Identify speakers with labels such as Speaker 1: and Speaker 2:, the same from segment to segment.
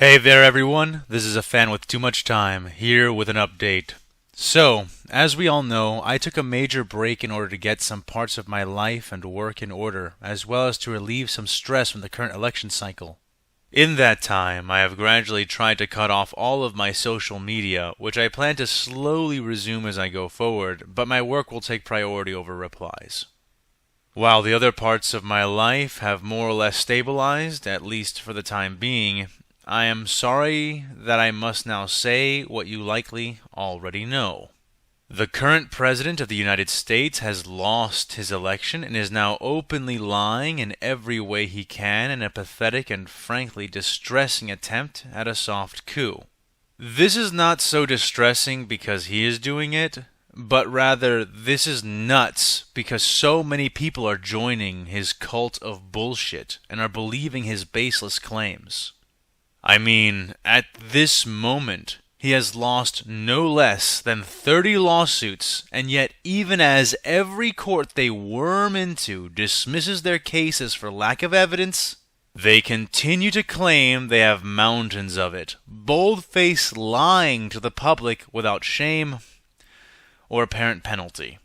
Speaker 1: Hey there everyone, this is a fan with too much time, here with an update. So, as we all know, I took a major break in order to get some parts of my life and work in order, as well as to relieve some stress from the current election cycle. In that time, I have gradually tried to cut off all of my social media, which I plan to slowly resume as I go forward, but my work will take priority over replies. While the other parts of my life have more or less stabilized, at least for the time being, I am sorry that I must now say what you likely already know. The current President of the United States has lost his election and is now openly lying in every way he can in a pathetic and frankly distressing attempt at a soft coup. This is not so distressing because he is doing it, but rather this is nuts because so many people are joining his cult of bullshit and are believing his baseless claims. I mean, at this moment, he has lost no less than 30 lawsuits, and yet even as every court they worm into dismisses their cases for lack of evidence, they continue to claim they have mountains of it, bold-faced lying to the public without shame or apparent penalty.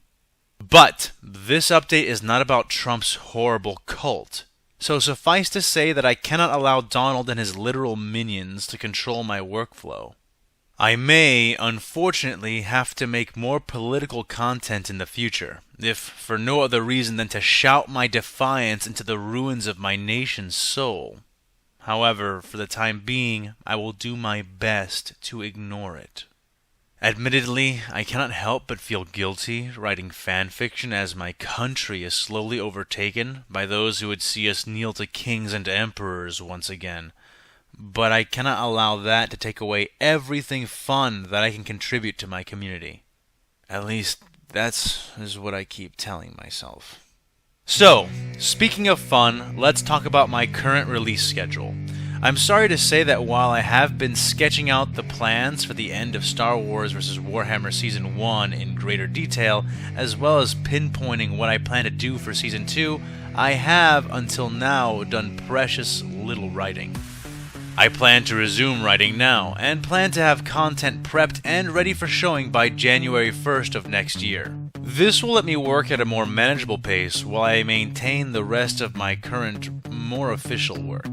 Speaker 1: But this update is not about Trump's horrible cult. So suffice to say that I cannot allow Donald and his literal minions to control my workflow. I may, unfortunately, have to make more political content in the future, if for no other reason than to shout my defiance into the ruins of my nation's soul. However, for the time being, I will do my best to ignore it. Admittedly, I cannot help but feel guilty writing fanfiction as my country is slowly overtaken by those who would see us kneel to kings and emperors once again. But I cannot allow that to take away everything fun that I can contribute to my community. At least, that's what I keep telling myself. So, speaking of fun, let's talk about my current release schedule. I'm sorry to say that while I have been sketching out the plans for the end of Star Wars vs. Warhammer Season 1 in greater detail, as well as pinpointing what I plan to do for Season 2, I have, until now, done precious little writing. I plan to resume writing now, and plan to have content prepped and ready for showing by January 1st of next year. This will let me work at a more manageable pace while I maintain the rest of my current, more official work.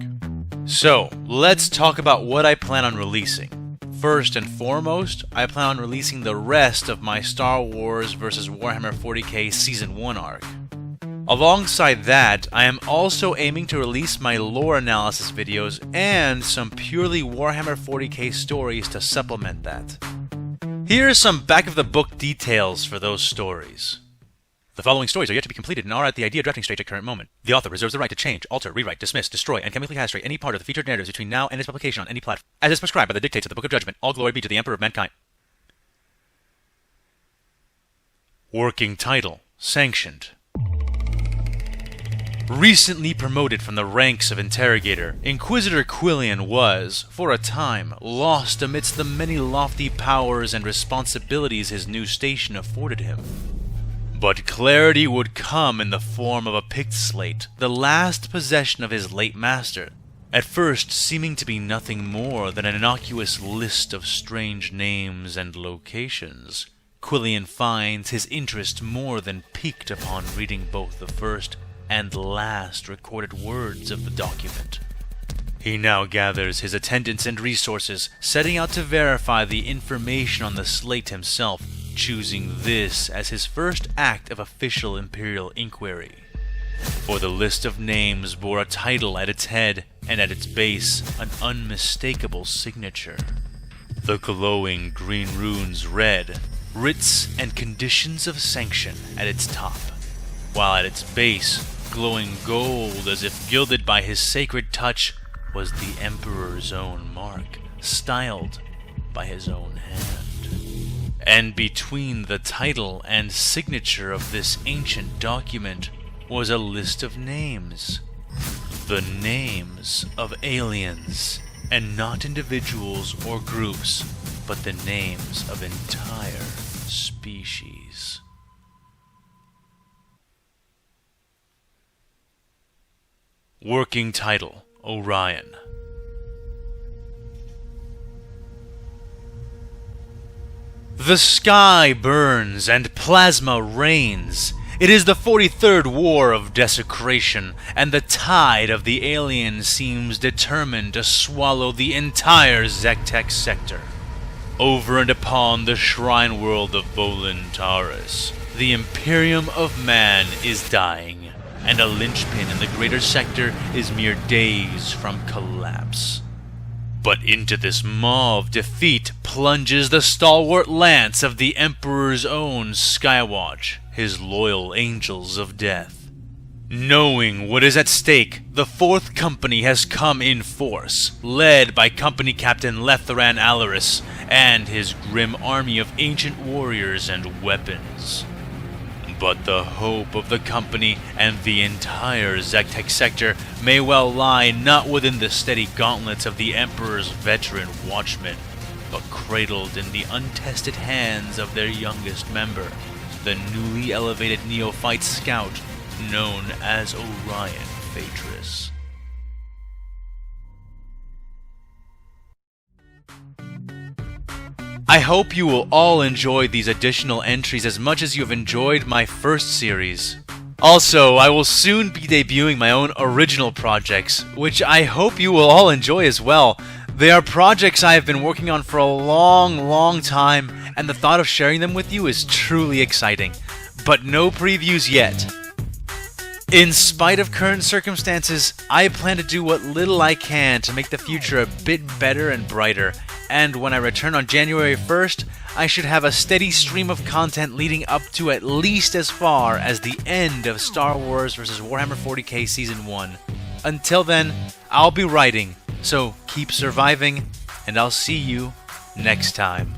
Speaker 1: So, let's talk about what I plan on releasing. First and foremost, I plan on releasing the rest of my Star Wars vs. Warhammer 40k Season 1 arc. Alongside that, I am also aiming to release my lore analysis videos and some purely Warhammer 40k stories to supplement that. Here are some back-of-the-book details for those stories. The following stories are yet to be completed and are at the idea drafting stage at current moment. The author reserves the right to change, alter, rewrite, dismiss, destroy, and chemically castrate any part of the featured narratives between now and its publication on any platform, as is prescribed by the dictates of the Book of Judgment. All glory be to the Emperor of Mankind. Working title: Sanctioned. Recently promoted from the ranks of Interrogator, Inquisitor Quillian was, for a time, lost amidst the many lofty powers and responsibilities his new station afforded him. But clarity would come in the form of a picked slate, the last possession of his late master, at first seeming to be nothing more than an innocuous list of strange names and locations. Quillian finds his interest more than piqued upon reading both the first and last recorded words of the document. He now gathers his attendants and resources, setting out to verify the information on the slate himself, choosing this as his first act of official Imperial inquiry. For the list of names bore a title at its head, and at its base, an unmistakable signature. The glowing green runes read, "Writs and Conditions of Sanction" at its top, while at its base, glowing gold as if gilded by his sacred touch, was the Emperor's own mark, styled by his own hand. And between the title and signature of this ancient document was a list of names. The names of aliens, and not individuals or groups, but the names of entire species. Working title: Orion. The sky burns and plasma rains. It is the 43rd War of Desecration, and the tide of the aliens seems determined to swallow the entire Zectech sector. Over and upon the shrine world of Volantaris, the Imperium of Man is dying, and a linchpin in the greater sector is mere days from collapse. But into this maw of defeat plunges the stalwart lance of the Emperor's own Skywatch, his loyal angels of death. Knowing what is at stake, the 4th Company has come in force, led by Company Captain Letharan Alaris and his grim army of ancient warriors and weapons. But the hope of the company and the entire Zectech sector may well lie not within the steady gauntlets of the Emperor's veteran watchmen, but cradled in the untested hands of their youngest member, the newly elevated neophyte scout known as Orion Phaedrus. I hope you will all enjoy these additional entries as much as you have enjoyed my first series. Also, I will soon be debuting my own original projects, which I hope you will all enjoy as well. They are projects I have been working on for a long time, and the thought of sharing them with you is truly exciting. But no previews yet. In spite of current circumstances, I plan to do what little I can to make the future a bit better and brighter, and when I return on January 1st, I should have a steady stream of content leading up to at least as far as the end of Star Wars vs. Warhammer 40k Season 1. Until then, I'll be writing, so keep surviving, and I'll see you next time.